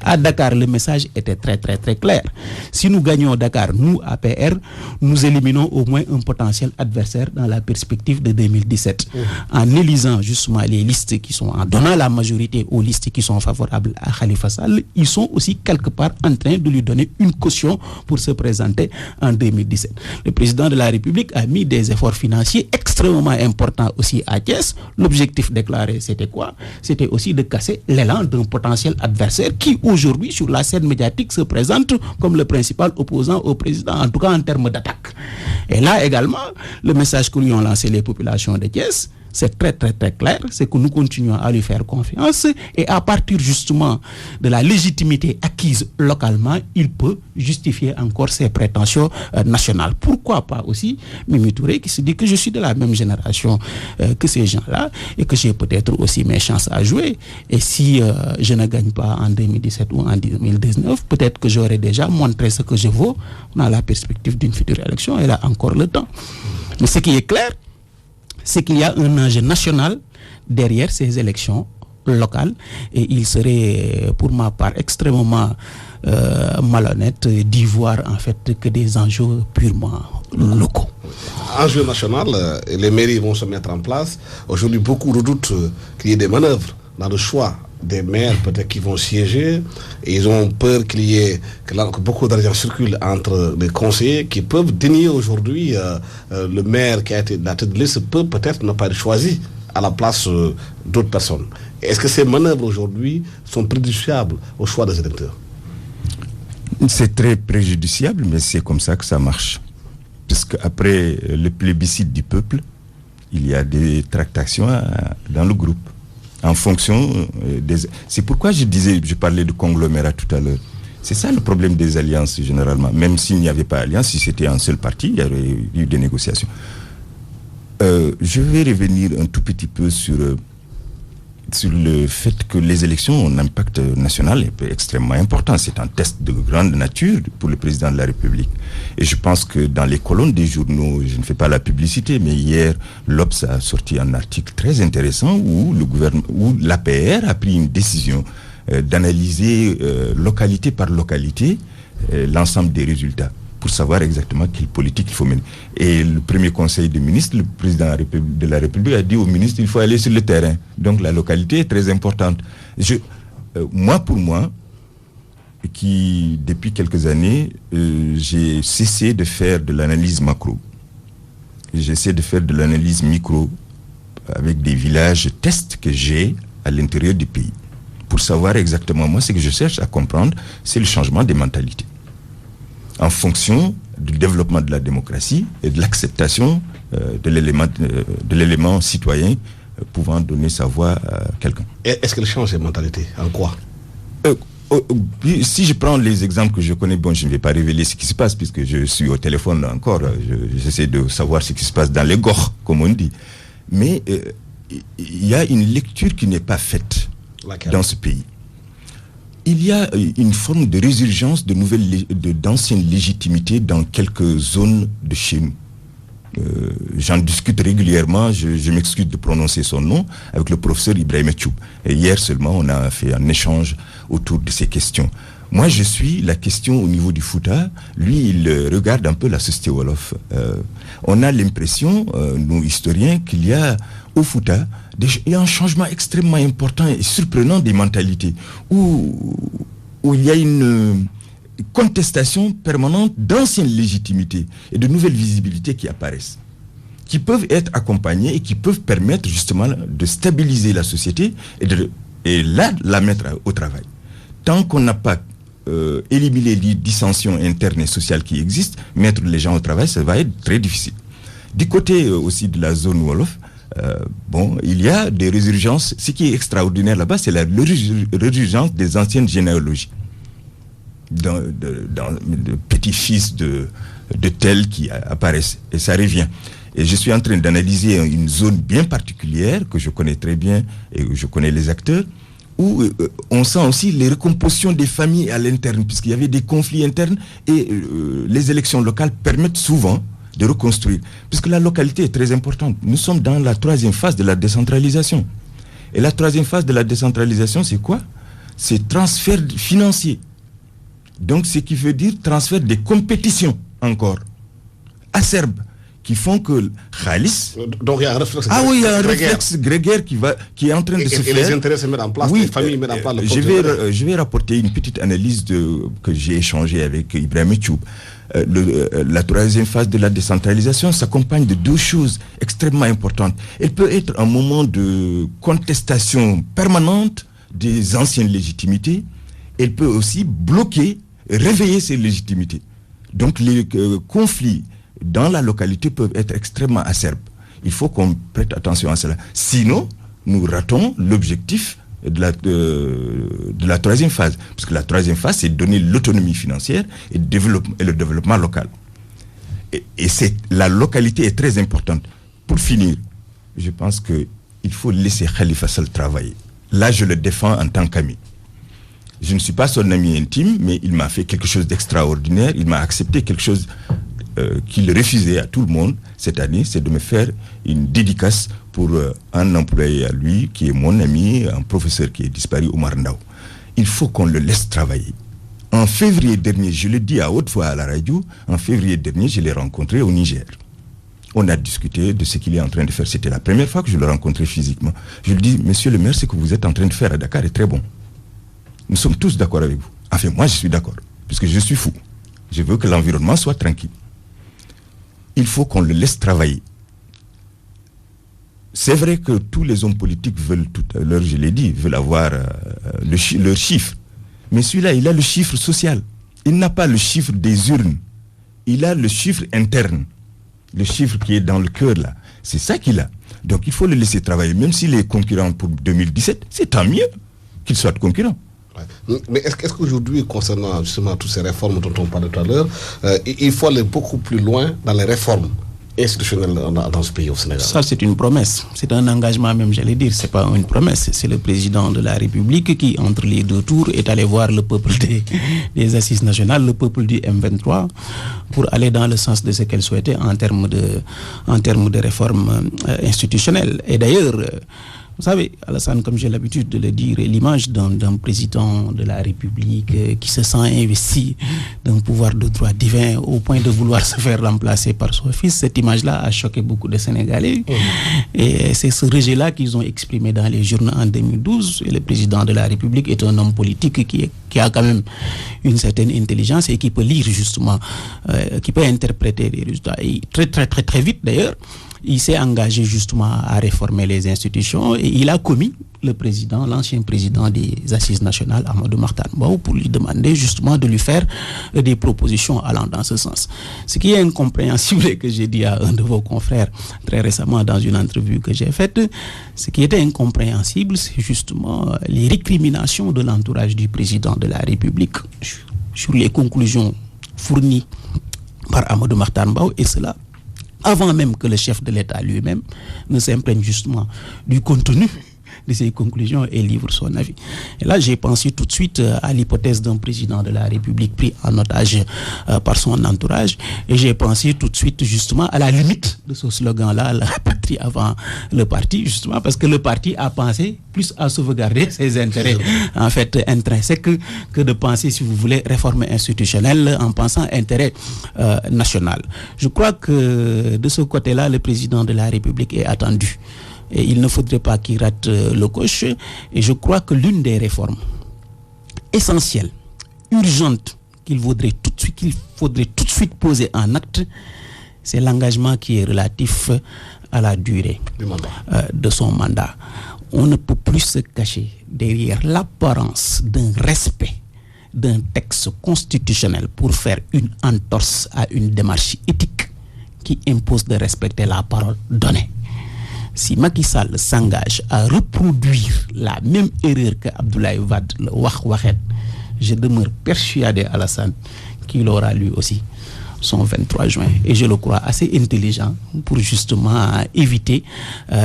À Dakar, le message était très très très clair. Si nous gagnons Dakar, nous, APR, nous éliminons au moins un potentiel adversaire dans la perspective de 2017. En élisant justement les listes qui sont, en donnant la majorité aux listes qui sont favorables à Khalifa Sall, ils sont aussi quelque part en train de lui donner une caution pour se présenter en 2017. Le président de la République a mis des efforts financiers extrêmement importants aussi à Thiès. L'objectif déclaré, c'était quoi? C'était aussi de casser l'élan d'un potentiel adversaire qui aujourd'hui sur la scène médiatique se présente comme le principal opposant au président, en tout cas en termes d'attaque. Et là également, le message que lui ont lancé les populations de Thiès, c'est très très très clair, c'est que nous continuons à lui faire confiance et à partir justement de la légitimité acquise localement, il peut justifier encore ses prétentions nationales. Pourquoi pas aussi Mimi Touré qui se dit que je suis de la même génération que ces gens-là et que j'ai peut-être aussi mes chances à jouer. Et si je ne gagne pas en 2017 ou en 2019, peut-être que j'aurais déjà montré ce que je vaux dans la perspective d'une future élection. Et là encore le temps. Mais ce qui est clair, c'est qu'il y a un enjeu national derrière ces élections locales et il serait pour ma part extrêmement malhonnête d'y voir en fait que des enjeux purement locaux. Enjeu national, les mairies vont se mettre en place. Aujourd'hui, beaucoup redoutent qu'il y ait des manœuvres dans le choix des maires peut-être qui vont siéger et ils ont peur que beaucoup d'argent circule entre les conseillers qui peuvent dénier aujourd'hui le maire qui a été la tête de liste peut peut-être ne pas être choisi à la place d'autres personnes. Est-ce que ces manœuvres aujourd'hui sont préjudiciables au choix des électeurs? C'est très préjudiciable, mais c'est comme ça que ça marche. Parce qu'après le plébiscite du peuple, il y a des tractations dans le groupe. En fonction des... C'est pourquoi je parlais de conglomérat tout à l'heure. C'est ça le problème des alliances généralement. Même s'il n'y avait pas d'alliance, si c'était un seul parti, il y aurait eu des négociations. Je vais revenir un tout petit peu sur le fait que les élections ont un impact national extrêmement important. C'est un test de grande nature pour le président de la République. Et je pense que dans les colonnes des journaux, je ne fais pas la publicité, mais hier, l'Obs a sorti un article très intéressant où l'APR a pris une décision d'analyser localité par localité l'ensemble des résultats pour savoir exactement quelle politique il faut mener. Et le premier conseil des ministres, le président de la République a dit aux ministres il faut aller sur le terrain. Donc la localité est très importante. Pour moi, qui depuis quelques années, j'ai cessé de faire de l'analyse macro. J'essaie de faire de l'analyse micro avec des villages tests que j'ai à l'intérieur du pays. Pour savoir exactement, moi, ce que je cherche à comprendre, c'est le changement des mentalités. En fonction du développement de la démocratie et de l'acceptation de l'élément citoyen pouvant donner sa voix à quelqu'un. Est-ce qu'elle change les mentalités? En quoi? Si je prends les exemples que je connais, je ne vais pas révéler ce qui se passe puisque je suis au téléphone encore. J'essaie de savoir ce qui se passe dans les gorges, comme on dit. Mais il y a une lecture qui n'est pas faite dans ce pays. Il y a une forme de résurgence d'anciennes légitimités dans quelques zones de chez nous. J'en discute régulièrement, je m'excuse de prononcer son nom, avec le professeur Ibrahim Tchoub. Et hier seulement, on a fait un échange autour de ces questions. Moi, je suis la question au niveau du Fouta. Lui, il regarde un peu la société Wolof. On a l'impression, nous historiens, qu'il y a au Fouta, il y a un changement extrêmement important et surprenant des mentalités, où il y a une contestation permanente d'anciennes légitimités et de nouvelles visibilités qui apparaissent, qui peuvent être accompagnées et qui peuvent permettre justement de stabiliser la société et là, la mettre au travail. Tant qu'on n'a pas éliminé les dissensions internes et sociales qui existent, mettre les gens au travail, ça va être très difficile. Du côté aussi de la zone Wolof, il y a des résurgences. Ce qui est extraordinaire là-bas, c'est la résurgence des anciennes généalogies. De petits-fils de tels qui apparaissent. Et ça revient. Et je suis en train d'analyser une zone bien particulière que je connais très bien et où je connais les acteurs, où on sent aussi les recompositions des familles à l'interne, puisqu'il y avait des conflits internes et les élections locales permettent souvent de reconstruire. Puisque la localité est très importante. Nous sommes dans la 3e phase de la décentralisation. Et la 3e phase de la décentralisation, c'est quoi? C'est transfert financier. Donc, ce qui veut dire transfert des compétitions encore acerbes qui font que Khalis... Donc, il y a un réflexe il y a un réflexe grégaire qui est en train de se faire. Et les intérêts se mettent en place, les familles mettent en place le je vais rapporter une petite analyse que j'ai échangée avec Ibrahim Tchoub. La 3e phase de la décentralisation s'accompagne de 2 choses extrêmement importantes. Elle peut être un moment de contestation permanente des anciennes légitimités. Elle peut aussi bloquer, réveiller ces légitimités. Donc les conflits dans la localité peuvent être extrêmement acerbes. Il faut qu'on prête attention à cela. Sinon, nous ratons l'objectif de la 3e phase. Parce que la 3e phase, c'est donner l'autonomie financière et le développement local. Et la localité est très importante. Pour finir, je pense qu'il faut laisser Khalifa Sall travailler. Là, je le défends en tant qu'ami. Je ne suis pas son ami intime, mais il m'a fait quelque chose d'extraordinaire. Il m'a accepté quelque chose qu'il refusait à tout le monde cette année, c'est de me faire une dédicace pour un employé à lui, qui est mon ami, un professeur qui est disparu, Omar Ndao. Il faut qu'on le laisse travailler. En février dernier, je le dis à haute voix à la radio, en février dernier, je l'ai rencontré au Niger. On a discuté de ce qu'il est en train de faire. C'était la première fois que je le rencontrais physiquement. Je lui dis, monsieur le maire, ce que vous êtes en train de faire à Dakar est très bon. Nous sommes tous d'accord avec vous. Enfin, moi, je suis d'accord, puisque je suis fou. Je veux que l'environnement soit tranquille. Il faut qu'on le laisse travailler. C'est vrai que tous les hommes politiques veulent, tout à l'heure, je l'ai dit, veulent avoir leur chiffre. Mais celui-là, il a le chiffre social. Il n'a pas le chiffre des urnes. Il a le chiffre interne. Le chiffre qui est dans le cœur, là. C'est ça qu'il a. Donc, il faut le laisser travailler. Même s'il est concurrent pour 2017, c'est tant mieux qu'il soit concurrent. Ouais. Mais est-ce qu'aujourd'hui, concernant justement toutes ces réformes dont on parlait tout à l'heure, il faut aller beaucoup plus loin dans les réformes institutionnelles dans ce pays, au Sénégal? Ça, c'est une promesse. C'est un engagement même, j'allais dire. C'est pas une promesse. C'est le président de la République qui, entre les 2 tours, est allé voir le peuple des Assises nationales, le peuple du M23, pour aller dans le sens de ce qu'elle souhaitait en termes de réformes institutionnelles. Et d'ailleurs... Vous savez, Alassane, comme j'ai l'habitude de le dire, l'image d'un président de la République qui se sent investi d'un pouvoir de droit divin au point de vouloir se faire remplacer par son fils, cette image-là a choqué beaucoup de Sénégalais. Et c'est ce rejet-là qu'ils ont exprimé dans les journaux en 2012. Et le président de la République est un homme politique qui a quand même une certaine intelligence et qui peut lire justement, qui peut interpréter les résultats. Et très, très, très, très vite d'ailleurs, il s'est engagé justement à réformer les institutions et il a commis l'ancien président des Assises nationales, Amadou Mahtar Mbow, pour lui demander justement de lui faire des propositions allant dans ce sens. Ce qui est incompréhensible et que j'ai dit à un de vos confrères très récemment dans une entrevue que j'ai faite, ce qui était incompréhensible, c'est justement les récriminations de l'entourage du président de la République sur les conclusions fournies par Amadou Mahtar Mbow, et cela avant même que le chef de l'État lui-même ne s'imprègne justement du contenu de ses conclusions et livre son avis. Et là, j'ai pensé tout de suite à l'hypothèse d'un président de la République pris en otage par son entourage, et j'ai pensé tout de suite justement à la limite de ce slogan-là, la patrie avant le parti, justement parce que le parti a pensé plus à sauvegarder ses intérêts en fait intrinsèques que de penser, si vous voulez, réforme institutionnelle en pensant intérêt national. Je crois que de ce côté-là, le président de la République est attendu. Et il ne faudrait pas qu'il rate le coche. Et je crois que l'une des réformes essentielles, urgentes, qu'il faudrait tout de suite poser en acte, c'est l'engagement qui est relatif à la durée de son mandat. On ne peut plus se cacher derrière l'apparence d'un respect d'un texte constitutionnel pour faire une entorse à une démarche éthique qui impose de respecter la parole donnée. si Macky Sall s'engage à reproduire la même erreur que Abdoulaye Wade, le Wahwachet, je demeure persuadé, Alassane, qu'il aura lui aussi son 23 juin. Et je le crois assez intelligent pour justement éviter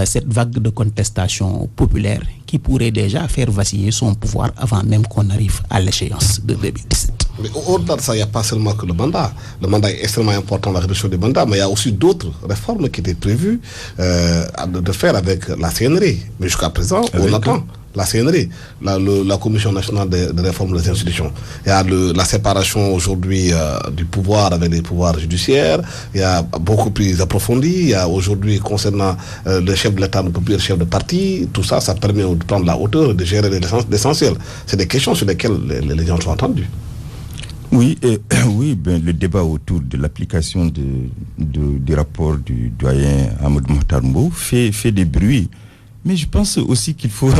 cette vague de contestation populaire qui pourrait déjà faire vaciller son pouvoir avant même qu'on arrive à l'échéance de 2017. Mais au-delà de ça, il n'y a pas seulement que le mandat. Le mandat est extrêmement important, la réduction du mandat, mais il y a aussi d'autres réformes qui étaient prévues de faire avec la CNRI. Mais jusqu'à présent, on attend la CNRI, la Commission nationale de réforme des institutions. Il y a la séparation aujourd'hui du pouvoir avec les pouvoirs judiciaires. Il y a beaucoup plus approfondi. Il y a aujourd'hui, concernant le chef de l'État, ne peut plus être chef de parti. Tout ça, ça permet de prendre la hauteur, de gérer l'essentiel. C'est des questions sur lesquelles les gens sont entendus. Oui, le débat autour de l'application du rapport du doyen Amadou Mahtar Mbow fait des bruits. Mais je pense aussi qu'il faut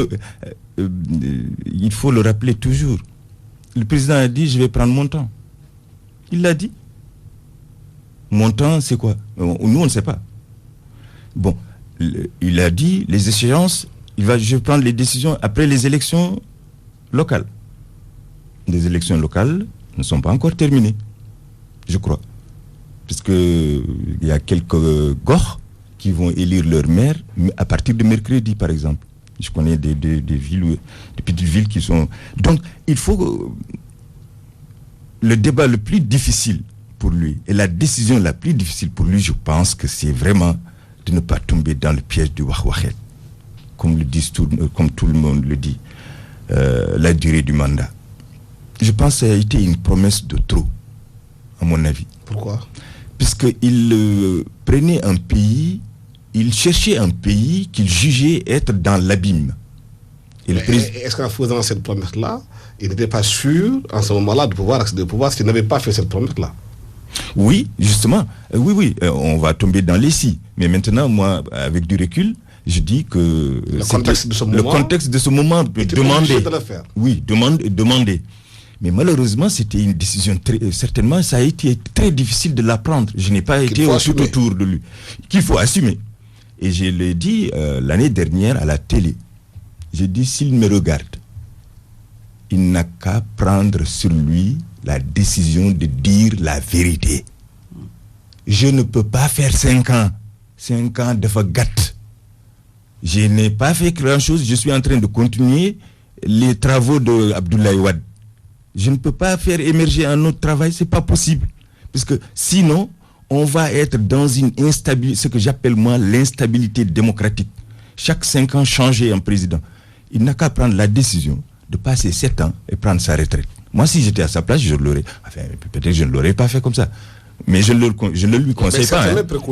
le rappeler toujours. Le président a dit, je vais prendre mon temps. Il l'a dit. Mon temps, c'est quoi? Nous, on ne sait pas. Bon, il a dit, les échéances, je vais prendre les décisions après les élections locales. Les élections locales ne sont pas encore terminées, je crois. Puisqu'il y a quelques gox qui vont élire leur maire à partir de mercredi, par exemple. Je connais des villes, des petites villes qui sont... Donc, il faut... Le débat le plus difficile pour lui, et la décision la plus difficile pour lui, je pense que c'est vraiment de ne pas tomber dans le piège du Wahwachet, comme tout le monde le dit, la durée du mandat. Je pense que ça a été une promesse de trop, à mon avis. Pourquoi? Puisqu'il prenait un pays, il cherchait un pays qu'il jugeait être dans l'abîme. Est-ce qu'en faisant cette promesse-là, il n'était pas sûr, en ce moment-là, de pouvoir accéder au pouvoir s'il n'avait pas fait cette promesse-là? Oui, justement. Oui, on va tomber dans les si. Mais maintenant, moi, avec du recul, je dis que le contexte de ce moment demandait. De le faire. Oui, demander. Mais malheureusement, c'était une décision certainement, ça a été très difficile de la prendre. Je n'ai pas été tout autour de lui. Qu'il faut assumer. Et je l'ai dit l'année dernière à la télé. J'ai dit, s'il me regarde, il n'a qu'à prendre sur lui la décision de dire la vérité. Je ne peux pas faire 5 ans. 5 ans de fagat. Je n'ai pas fait grand-chose. Je suis en train de continuer les travaux de Abdoulaye Wade. Je ne peux pas faire émerger un autre travail, c'est pas possible. Parce que sinon, on va être dans une instabilité, ce que j'appelle moi l'instabilité démocratique. Chaque 5 ans, changer un président. Il n'a qu'à prendre la décision de passer 7 ans et prendre sa retraite. Moi, si j'étais à sa place, je l'aurais. Enfin, peut-être que je ne l'aurais pas fait comme ça. Mais je ne lui conseille pas.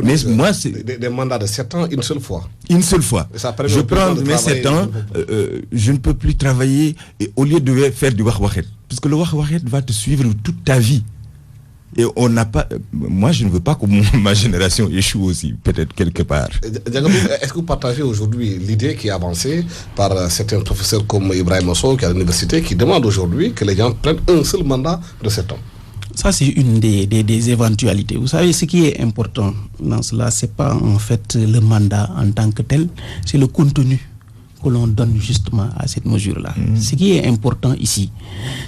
Mais moi, c'est des mandats de 7 ans, une seule fois. Une seule fois. Je prends mes 7 ans, je ne peux plus travailler et au lieu de faire du Wahwachet. Parce que le Wahwachet va te suivre toute ta vie. Et on n'a pas... Moi, je ne veux pas que ma génération échoue aussi, peut-être quelque part. Est-ce que vous partagez aujourd'hui l'idée qui est avancée par certains professeurs comme Ibrahim Osso, qui est à l'université, qui demande aujourd'hui que les gens prennent un seul mandat de 7 ans? Ça, c'est une des éventualités. Vous savez, ce qui est important dans cela, ce n'est pas en fait le mandat en tant que tel, c'est le contenu que l'on donne justement à cette mesure-là. Ce qui est important ici,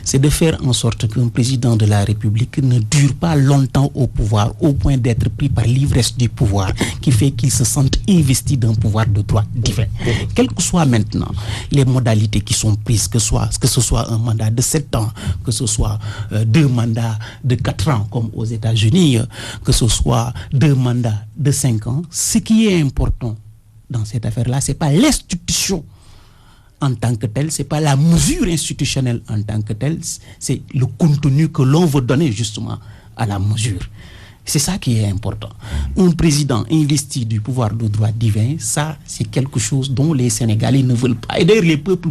c'est de faire en sorte qu'un président de la République ne dure pas longtemps au pouvoir, au point d'être pris par l'ivresse du pouvoir, qui fait qu'il se sente investi d'un pouvoir de droit divin. Quelles que soient maintenant les modalités qui sont prises, que ce soit un mandat de 7 ans, que ce soit 2 mandats de 4 ans, comme aux États-Unis, que ce soit 2 mandats de 5 ans, ce qui est important dans cette affaire-là, ce n'est pas l'institution en tant que telle, ce n'est pas la mesure institutionnelle en tant que telle, c'est le contenu que l'on veut donner justement à la mesure. C'est ça qui est important. Un président investi du pouvoir de droit divin, ça, c'est quelque chose dont les Sénégalais ne veulent pas. Et d'ailleurs, les peuples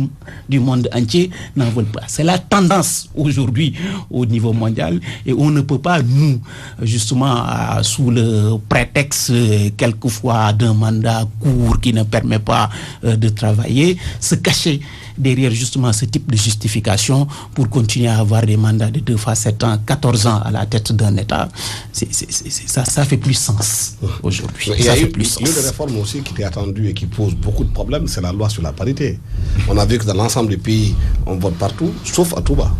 du monde entier n'en veulent pas. C'est la tendance aujourd'hui au niveau mondial. Et on ne peut pas, nous, justement, sous le prétexte, quelquefois, d'un mandat court qui ne permet pas de travailler, se cacher derrière justement ce type de justification pour continuer à avoir des mandats de 2 fois 7 ans, 14 ans à la tête d'un État. ça fait plus sens aujourd'hui. Il y a eu des réformes aussi qui étaient attendues et qui posent beaucoup de problèmes, c'est la loi sur la parité. On a vu que dans l'ensemble du pays, on vote partout, sauf à Touba.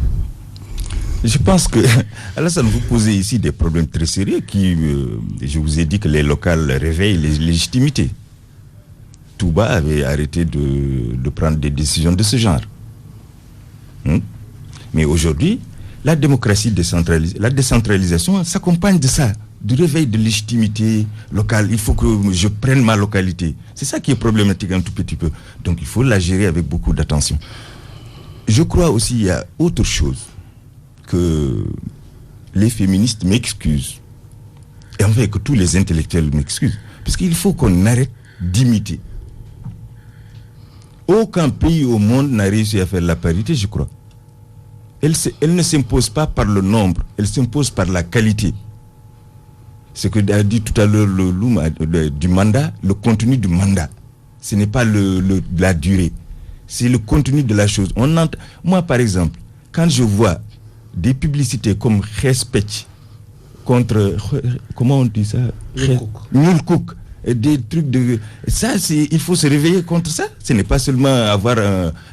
Je pense que, Alassane, vous posez ici des problèmes très sérieux qui, je vous ai dit que les locales réveillent les légitimités. Touba avait arrêté de prendre des décisions de ce genre. Mais aujourd'hui, la démocratie décentralisée, la décentralisation s'accompagne de ça, du réveil de légitimité locale. Il faut que je prenne ma localité. C'est ça qui est problématique un tout petit peu. Donc il faut la gérer avec beaucoup d'attention. Je crois aussi qu'il y a autre chose que les féministes m'excusent. Et en fait que tous les intellectuels m'excusent. Parce qu'il faut qu'on arrête d'imiter. Aucun pays au monde n'a réussi à faire la parité, je crois. Elle ne s'impose pas par le nombre, elle s'impose par la qualité. Ce que a dit tout à l'heure le Loum du mandat, le contenu du mandat. Ce n'est pas la durée, c'est le contenu de la chose. Moi, par exemple, quand je vois des publicités comme Respect contre, comment on dit ça, Mulkouk, des trucs de ça, il faut se réveiller contre ça. Ce n'est pas seulement avoir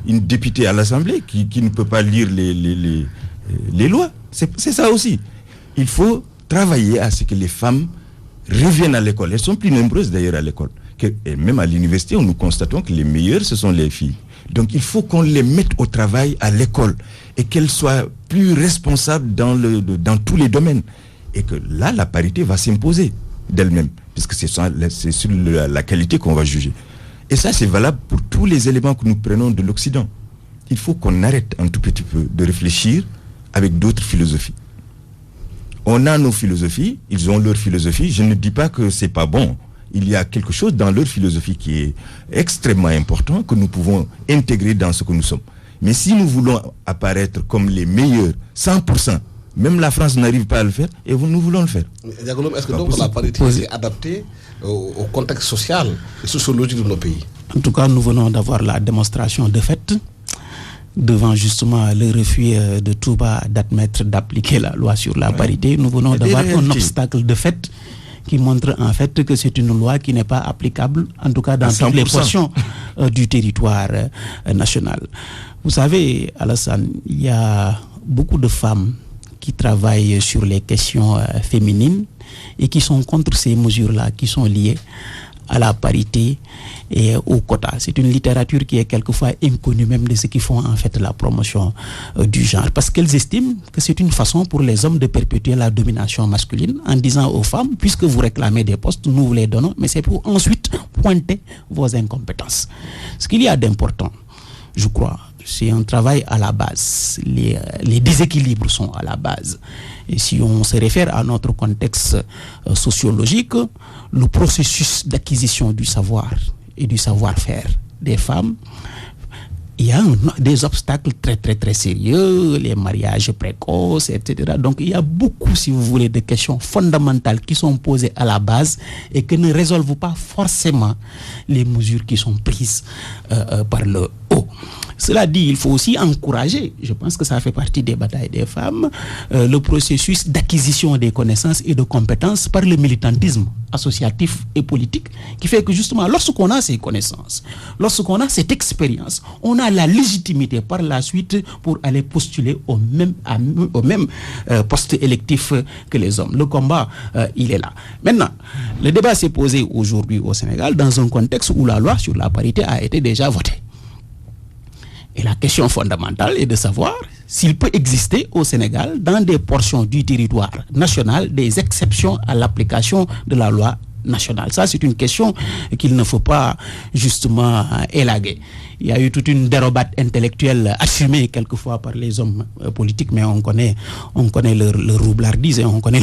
une députée à l'Assemblée qui ne peut pas lire les lois. C'est ça aussi. Il faut travailler à ce que les femmes reviennent à l'école. Elles sont plus nombreuses d'ailleurs à l'école. Et même à l'université, nous constatons que les meilleures, ce sont les filles. Donc il faut qu'on les mette au travail à l'école et qu'elles soient plus responsables dans tous les domaines. Et que là, la parité va s'imposer d'elle-même, puisque c'est sur la qualité qu'on va juger. Et ça, c'est valable pour tous les éléments que nous prenons de l'Occident. Il faut qu'on arrête un tout petit peu de réfléchir avec d'autres philosophies. On a nos philosophies, ils ont leur philosophie. Je ne dis pas que c'est pas bon. Il y a quelque chose dans leur philosophie qui est extrêmement important, que nous pouvons intégrer dans ce que nous sommes. Mais si nous voulons apparaître comme les meilleurs, 100%, même la France n'arrive pas à le faire, et nous voulons le faire. Diagonom, est-ce que donc la parité est adaptée au contexte social et sociologique de nos pays? En tout cas, nous venons d'avoir la démonstration de fait, devant justement le refus de Touba d'admettre, d'appliquer la loi sur la parité. Nous venons d'avoir un obstacle de fait qui montre en fait que c'est une loi qui n'est pas applicable, en tout cas dans toutes les portions du territoire national. Vous savez, Alassane, il y a beaucoup de femmes qui travaillent sur les questions féminines et qui sont contre ces mesures-là, qui sont liées à la parité et au quota. C'est une littérature qui est quelquefois inconnue même de ceux qui font en fait la promotion du genre, parce qu'elles estiment que c'est une façon pour les hommes de perpétuer la domination masculine en disant aux femmes, puisque vous réclamez des postes, nous vous les donnons, mais c'est pour ensuite pointer vos incompétences. Ce qu'il y a d'important, je crois, c'est un travail à la base. Les déséquilibres sont à la base. Et si on se réfère à notre contexte sociologique, le processus d'acquisition du savoir et du savoir-faire des femmes, il y a des obstacles très très très sérieux, les mariages précoces, etc. Donc il y a beaucoup, si vous voulez, de questions fondamentales qui sont posées à la base et que ne résolvent pas forcément les mesures qui sont prises par le haut. Cela dit, il faut aussi encourager, je pense que ça fait partie des batailles des femmes, le processus d'acquisition des connaissances et de compétences par le militantisme associatif et politique, qui fait que justement, lorsqu'on a ces connaissances, lorsqu'on a cette expérience, on a la légitimité par la suite pour aller postuler au même poste électif que les hommes. Le combat, il est là. Maintenant, le débat s'est posé aujourd'hui au Sénégal dans un contexte où la loi sur la parité a été déjà votée. Et la question fondamentale est de savoir s'il peut exister au Sénégal, dans des portions du territoire national, des exceptions à l'application de la loi nationale. Ça, c'est une question qu'il ne faut pas justement élaguer. Il y a eu toute une dérobate intellectuelle assumée quelquefois par les hommes politiques, mais on connaît leur roublardise et on connaît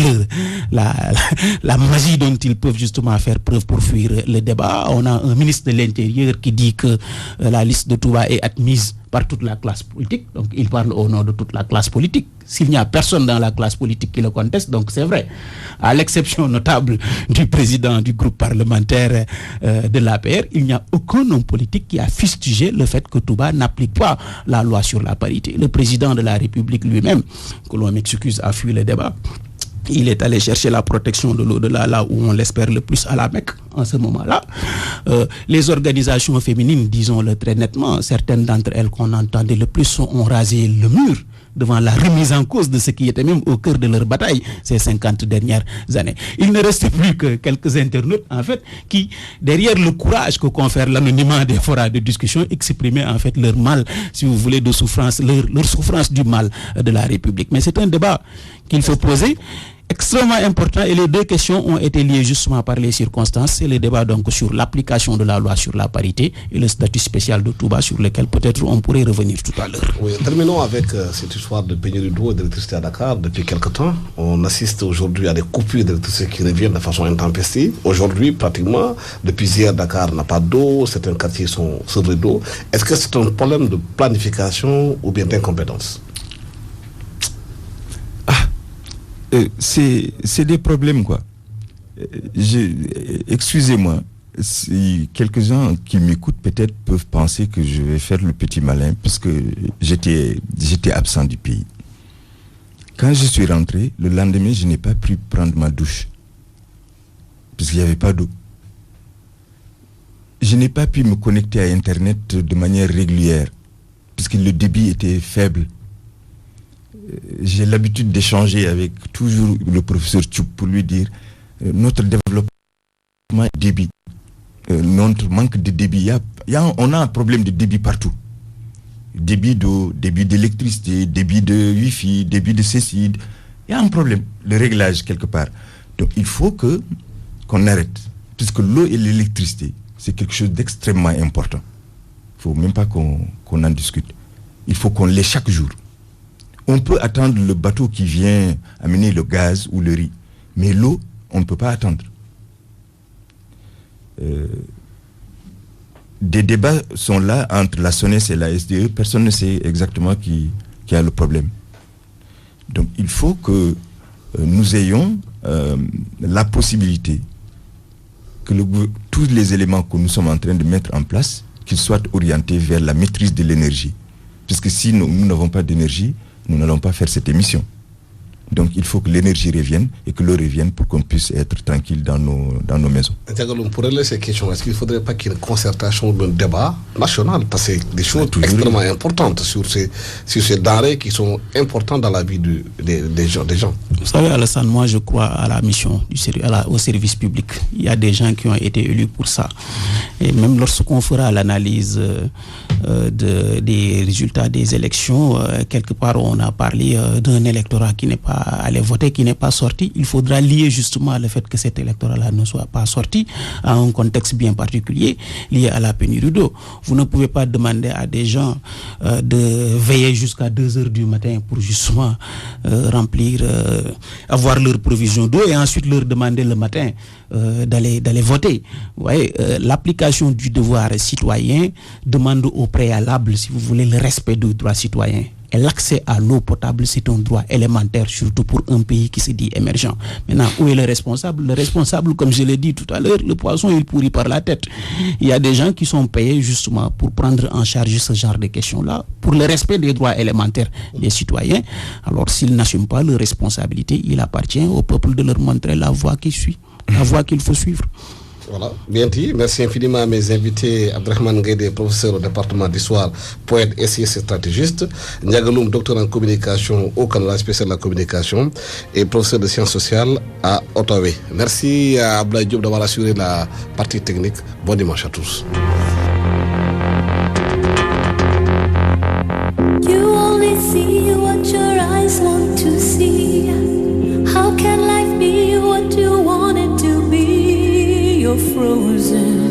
la magie dont ils peuvent justement faire preuve pour fuir le débat. On a un ministre de l'Intérieur qui dit que la liste de Touba est admise par toute la classe politique, donc il parle au nom de toute la classe politique. S'il n'y a personne dans la classe politique qui le conteste, donc c'est vrai. À l'exception notable du président du groupe parlementaire de l'APR, il n'y a aucun homme politique qui a fustigé le fait que Touba n'applique pas la loi sur la parité. Le président de la République lui-même, que l'on m'excuse, a fui le débat. Il est allé chercher la protection de l'au-delà, là où on l'espère le plus, à la Mecque, en ce moment-là. Les organisations féminines, disons-le très nettement, certaines d'entre elles qu'on entendait le plus ont rasé le mur devant la remise en cause de ce qui était même au cœur de leur bataille ces 50 dernières années. Il ne reste plus que quelques internautes, en fait, qui, derrière le courage que confère l'anonymat des forats de discussion, exprimaient en fait leur mal, si vous voulez, de souffrance, leur souffrance du mal de la République. Mais c'est un débat qu'il faut poser, extrêmement important, et les deux questions ont été liées justement par les circonstances. C'est le débat donc sur l'application de la loi sur la parité et le statut spécial de Touba, sur lequel peut-être on pourrait revenir tout à l'heure. Oui, terminons avec cette histoire de pénurie d'eau et d'électricité à Dakar. Depuis quelque temps, on assiste aujourd'hui à des coupures d'électricité qui reviennent de façon intempestive. Aujourd'hui, pratiquement, depuis hier, Dakar n'a pas d'eau, certains quartiers sont saturés d'eau. Est-ce que c'est un problème de planification ou bien d'incompétence? C'est des problèmes, quoi. Excusez-moi, si quelques-uns qui m'écoutent peut-être peuvent penser que je vais faire le petit malin parce que j'étais absent du pays. Quand je suis rentré, le lendemain, je n'ai pas pu prendre ma douche parce qu'il n'y avait pas d'eau. Je n'ai pas pu me connecter à Internet de manière régulière puisque le débit était faible. J'ai l'habitude d'échanger avec toujours le professeur Tchoup pour lui dire notre développement est débit. Notre manque de débit, on a un problème de débit partout. Débit d'eau, débit d'électricité, débit de Wi-Fi, débit de ceci. Il y a un problème, le réglage quelque part. Donc il faut qu'on arrête. Puisque l'eau et l'électricité, c'est quelque chose d'extrêmement important. Il ne faut même pas qu'on en discute. Il faut qu'on l'ait chaque jour. On peut attendre le bateau qui vient amener le gaz ou le riz. Mais l'eau, on ne peut pas attendre. Des débats sont là entre la SONES et la SDE. Personne ne sait exactement qui a le problème. Donc il faut que nous ayons la possibilité que tous les éléments que nous sommes en train de mettre en place, qu'ils soient orientés vers la maîtrise de l'énergie. Puisque si nous n'avons pas d'énergie, nous n'allons pas faire cette émission. Donc il faut que l'énergie revienne et que l'eau revienne pour qu'on puisse être tranquille dans nos maisons. Pour régler ces questions, est-ce qu'il ne faudrait pas qu'il y ait une concertation d'un débat national? Parce que c'est des choses extrêmement importantes sur ces denrées qui sont importantes dans la vie des gens. Vous savez, Alassane, moi je crois à la mission au service public. Il y a des gens qui ont été élus pour ça. Et même lorsqu'on fera l'analyse des résultats des élections, quelque part on a parlé d'un électorat qui n'est pas allé voter, qui n'est pas sorti. Il faudra lier justement le fait que cet électorat-là ne soit pas sorti à un contexte bien particulier lié à la pénurie d'eau. Vous ne pouvez pas demander à des gens de veiller jusqu'à 2h du matin pour justement avoir leur provision d'eau et ensuite leur demander le matin d'aller voter. Vous voyez, l'application du devoir citoyen demande au préalable, si vous voulez, le respect des droits citoyens. Et l'accès à l'eau potable, c'est un droit élémentaire, surtout pour un pays qui se dit émergent. Maintenant, où est le responsable? Le responsable, comme je l'ai dit tout à l'heure, le poisson, il pourrit par la tête. Il y a des gens qui sont payés justement pour prendre en charge ce genre de questions-là, pour le respect des droits élémentaires des citoyens. Alors, s'ils n'assument pas leur responsabilité, il appartient au peuple de leur montrer la voie qui suit, la voie qu'il faut suivre. Voilà, bien dit. Merci infiniment à mes invités, Abdrahmane Ngaïdé, professeur au département d'histoire, poète, essayiste et stratégiste, Ndiagaloum, docteur en communication au Canada, spécial de la communication, et professeur de sciences sociales à Ottawa. Merci à Ablaye Diop d'avoir assuré la partie technique. Bon dimanche à tous. You only see what your eyes want to see. How can life be what you want it to be? You're frozen.